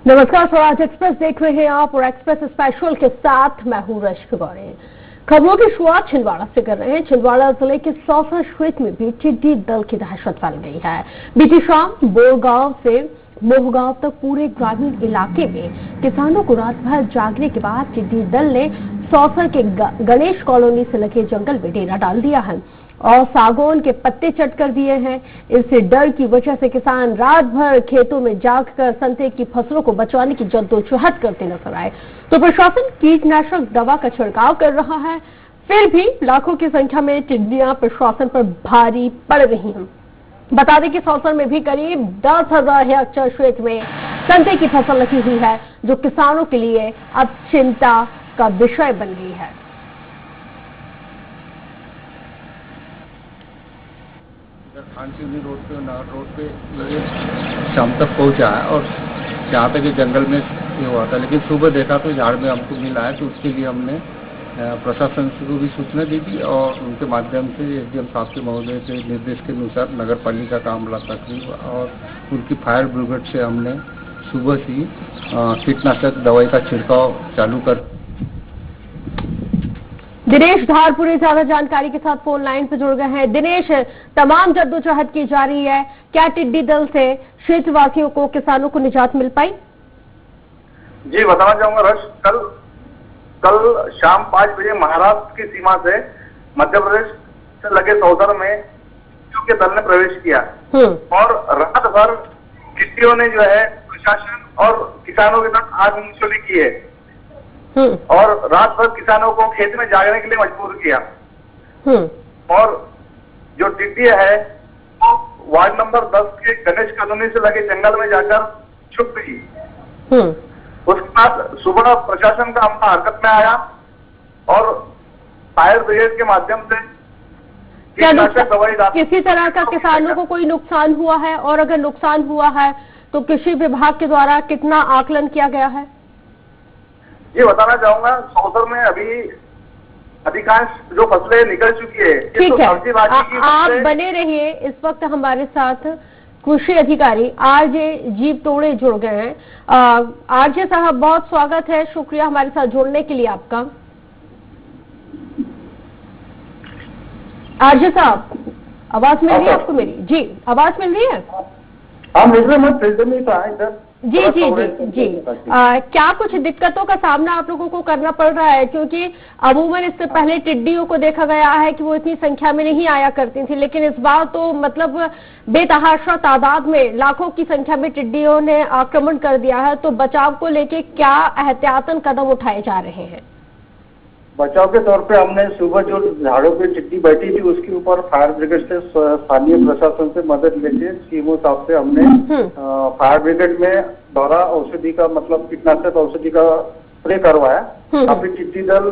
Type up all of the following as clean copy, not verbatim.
नमस्कार, स्वराज एक्सप्रेस देख रहे हैं आप और एक्सप्रेस स्पेशल के साथ मैं हूं रश्क गौरे। खबरों की शुरुआत छिंदवाड़ा से कर रहे हैं। छिंदवाड़ा जिले के सौसा क्षेत्र में भी टिड्डी दल की दहशत फैल गई है। बीती शाम बोरगांव से मोहगांव तक पूरे ग्रामीण इलाके में किसानों को रात भर जागने के बाद टिड्डी दल ने सौसा के गणेश कॉलोनी से लगे जंगल में डेरा डाल दिया है और सागौन के पत्ते चट कर दिए हैं। इससे डर की वजह से किसान रात भर खेतों में जागकर संतरे की फसलों को बचाने की जद्दोजहद करते नजर आए। तो प्रशासन कीटनाशक दवा का छिड़काव कर रहा है, फिर भी लाखों की संख्या में टिड्डियां प्रशासन पर भारी पड़ रही हैं। बता दें कि सौसर में भी करीब 10,000 हेक्टेयर क्षेत्र में संतरे की फसल लगी हुई है, जो किसानों के लिए अब चिंता का विषय बन गई है। खानसिवनी रोड पे नार रोड पे ये शाम तक पहुंचा है और यहाँ पे कि जंगल में ये हुआ था, लेकिन सुबह देखा तो झाड़ में हमको मिला है। तो उसके लिए हमने प्रशासन को भी सूचना दी थी और उनके माध्यम से एसडीएम शास्त्री महोदय के निर्देश के अनुसार नगर पालिका का अमला तकरीब और उनकी फायर ब्रिगेड से हमने सुबह से कीटनाशक दवाई का छिड़काव चालू कर। दिनेश धारपुरी ज्यादा जानकारी के साथ फोन लाइन पर जुड़ गए हैं। दिनेश, तमाम जद्दोजहद की जा रही है, क्या टिड्डी दल से क्षेत्रवासियों को, किसानों को निजात मिल पाई? जी बताना चाहूंगा रश, कल शाम 5 बजे महाराष्ट्र की सीमा से मध्य प्रदेश से लगे सौसर में टिड्डियों के दल ने प्रवेश किया और रात भर टिड्डियों ने जो है प्रशासन और किसानों के साथ आग की है और रात भर किसानों को खेत में जागने के लिए मजबूर किया। और जो टिड्डी है वो वार्ड नंबर 10 के गणेश कॉलोनी से लगे जंगल में जाकर छुप गई। उसके बाद सुबह प्रशासन का अमला हरकत में आया और फायर ब्रिगेड के माध्यम से कीटनाशक दवाई किसी तरह का किसानों को कोई नुकसान हुआ है, और अगर नुकसान हुआ है तो कृषि विभाग के द्वारा कितना आकलन किया गया है? ये बताना चाहूंगा, सौसर में अभी अधिकांश जो फसलें निकल चुकी है। ठीक है, आप बने रहिए। इस वक्त हमारे साथ कृषि अधिकारी आरजे जीप तोड़े जुड़ गए हैं। आरजे साहब, बहुत स्वागत है, शुक्रिया हमारे साथ जुड़ने के लिए आपका। आरजे साहब, आवाज मिल रही है आपको मेरी? जी, आवाज मिल रही है? जी जी जी जी क्या कुछ दिक्कतों का सामना आप लोगों को करना पड़ रहा है? क्योंकि अमूमन इससे पहले टिड्डियों को देखा गया है कि वो इतनी संख्या में नहीं आया करती थी, लेकिन इस बार तो मतलब बेतहाशा तादाद में, लाखों की संख्या में टिड्डियों ने आक्रमण कर दिया है। तो बचाव को लेके क्या एहतियातन कदम उठाए जा रहे हैं? बचाव के तौर पे हमने सुबह जो झाड़ों पे टिड्डी बैठी थी उसके ऊपर फायर ब्रिगेड से, स्थानीय प्रशासन से मदद लेके सीएमओ साहब से हमने फायर ब्रिगेड में दौरा औषधि का, मतलब कीटनाशक औषधि का स्प्रे करवाया। काफी टिड्डी दल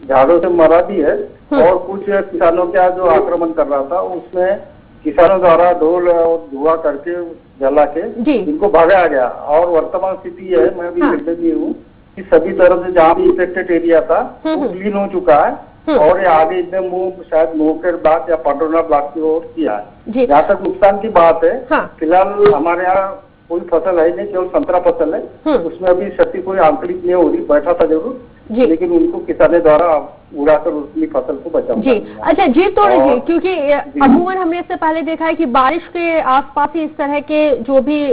झाड़ों से मरा भी है और कुछ किसानों का जो आक्रमण कर रहा था उसमें किसानों द्वारा ढोल और धुआं करके जला के इनको भगाया गया। और वर्तमान स्थिति है, मैं भी निर्दयी हूँ कि सभी तरफ से जहाँ भी इफेक्टेड एरिया था वो क्लीन हो चुका है और ये आगे इतने शायद मोहकर ब्लॉक या पाटोना ब्लॉक की ओर किया है। जहाँ तक नुकसान की बात है, फिलहाल हमारे यहाँ कोई फसल है नहीं, केवल संतरा फसल है। उसमें अभी क्षति कोई आंतरिक नहीं हो रही, बैठा था जरूर, लेकिन उनको किसानों द्वारा उड़ाकर उसकी फसल को बचाना। जी अच्छा जी, तोड़े जी, क्योंकि अमूमन हमने इससे पहले देखा है कि बारिश के आसपास ही इस तरह के जो भी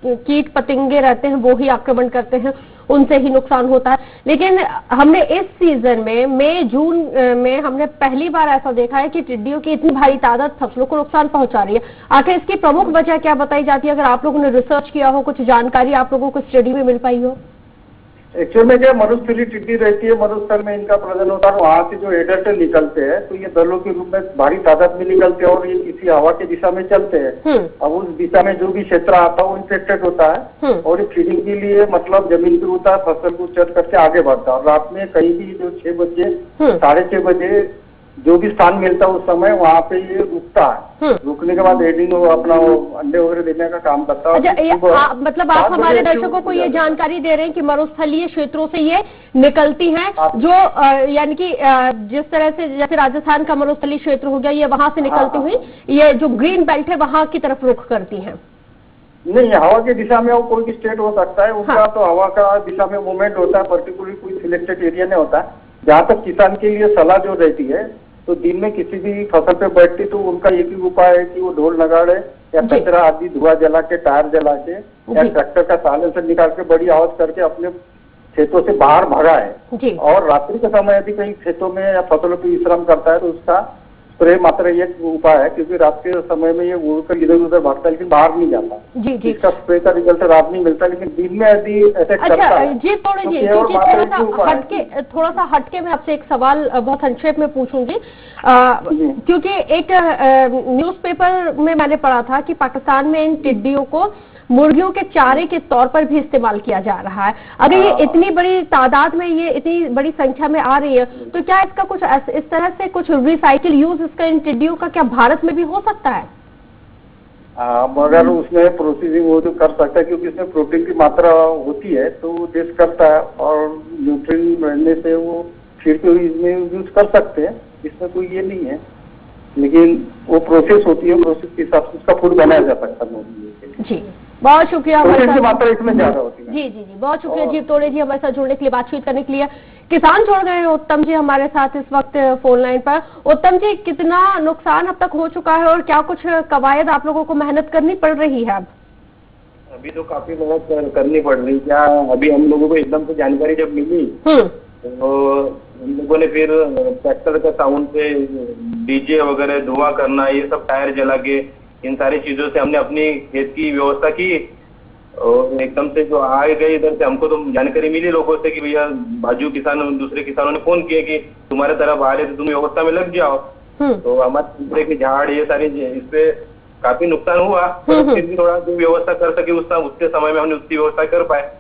कीट पतंगे रहते हैं वो ही आक्रमण करते हैं, उनसे ही नुकसान होता है। लेकिन हमने इस सीजन में मई जून में हमने पहली बार ऐसा देखा है कि टिड्डियों की इतनी भारी तादाद फसलों को नुकसान पहुंचा रही है। आखिर इसकी प्रमुख वजह क्या बताई जाती है? अगर आप लोगों ने रिसर्च किया हो, कुछ जानकारी आप लोगों को स्टडी में मिल पाई हो? एक्चुअल में क्या मरुस्थली टिड्डी रहती है, मरुस्थल में इनका प्रजनन होता है, वहाँ से जो एडल्ट निकलते हैं तो ये दलों के रूप में भारी तादाद में निकलते हैं और ये किसी हवा की दिशा में चलते हैं। अब उस दिशा में जो भी क्षेत्र आता है वो इन्फेक्टेड होता है और ये फीडिंग के लिए मतलब जमीन पे होता है, फसल को चट करके आगे बढ़ता है। और रात में कहीं भी जो 6 बजे 6:30 बजे जो भी स्थान मिलता है उस समय वहाँ पे ये रुकता है। रुकने के बाद हेडिंग अपना अंडे वगैरह देने का काम करता है। अच्छा, मतलब आप हमारे दर्शकों को ये जानकारी दे रहे हैं कि मरुस्थलीय क्षेत्रों से ये निकलती हैं, जो यानी कि जिस तरह से जैसे राजस्थान का मरुस्थलीय क्षेत्र हो गया, ये वहां से निकलती हुई ये जो ग्रीन बेल्ट है वहां की तरफ रुख करती हैं। नहीं, हवा की दिशा में वो कोई भी स्टेट हो सकता है उनका। तो हवा का दिशा में मूवमेंट होता है, पर्टिकुलरली कोई सिलेक्टेड एरिया नहीं होता। जहाँ तक किसान के लिए सलाह जो रहती है, तो दिन में किसी भी फसल पे बैठती तो उनका एक ही उपाय है कि वो ढोल नगाड़े या कचरा आदि धुआं जला के, टायर जला के या ट्रैक्टर का साइलेंसर निकाल के बड़ी आवाज करके अपने खेतों से बाहर भगाए। और रात्रि के समय यदि कहीं खेतों में या फसलों पर विश्राम करता है तो उसका स्प्रे मात्र एक उपाय है, क्योंकि रात के समय में ये उड़कर इधर उधर भागता है लेकिन बाहर नहीं जाता। जी जी, इसका स्प्रे का रिजल्ट रात नहीं मिलता, लेकिन दिन में यदि ऐसे करता है। जी थोड़े जी, थोड़ा सा हटके मैं आपसे एक सवाल बहुत संक्षेप में पूछूंगी, क्योंकि एक न्यूज़पेपर में मैंने पढ़ा था कि पाकिस्तान में इन टिड्डियों को मुर्गियों के चारे के तौर पर भी इस्तेमाल किया जा रहा है। अगर ये इतनी बड़ी तादाद में, ये इतनी बड़ी संख्या में आ रही है, तो क्या इसका कुछ इस तरह से कुछ रिसाइकिल यूज इसका इन टिड्डियों का क्या भारत में भी हो सकता है? अगर उसमें प्रोसेसिंग हो तो कर सकता है, क्योंकि इसमें प्रोटीन की मात्रा होती है तो टेस्ट करता है और न्यूट्रिएंट मिलने से वो फिर तो इसमें यूज कर सकते हैं, इसमें कोई ये नहीं है। लेकिन वो प्रोसेस होती है, प्रोसेस के हिसाब से उसका फूड बनाया जा सकता है। जी बहुत शुक्रिया हमारे साथ, मात्रा इसमें ज्यादा होती है। जी जी जी, बहुत शुक्रिया जीव तोड़े जी हमारे साथ जुड़ने के लिए, बातचीत करने के लिए। किसान जुड़ गए हैं उत्तम जी हमारे साथ इस वक्त फोन लाइन पर। उत्तम जी, कितना नुकसान अब तक हो चुका है और क्या कुछ कवायद आप लोगों को मेहनत करनी पड़ रही है? अब अभी तो काफी मेहनत करनी पड़ रही। क्या अभी हम लोगों को एकदम से जानकारी जब मिली तो हम लोगों ने फिर ट्रैक्टर का साउंड से डीजे वगैरह धुआं करना, ये सब टायर जला के, इन सारी चीजों से हमने अपनी खेत की व्यवस्था की। और एकदम से जो आए गए इधर से, हमको तो जानकारी मिली लोगों से कि भैया बाजू किसान, दूसरे किसानों ने फोन किए कि तुम्हारे तरफ आ रहे थे, तुम व्यवस्था में लग जाओ। तो हमारे दूसरे के झाड़ ये सारी, इससे काफी नुकसान हुआ, पर फिर भी थोड़ा जो व्यवस्था कर सके उसके समय में हमने उसकी व्यवस्था कर पाए।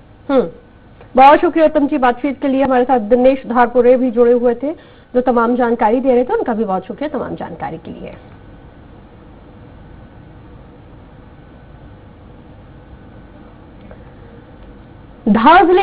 बहुत शुक्रिया उत्तम जी बातचीत के लिए। हमारे साथ दिनेश धारपुरे भी जुड़े हुए थे जो तमाम जानकारी दे रहे थे, उनका भी बहुत शुक्रिया तमाम जानकारी के लिए। धार जिले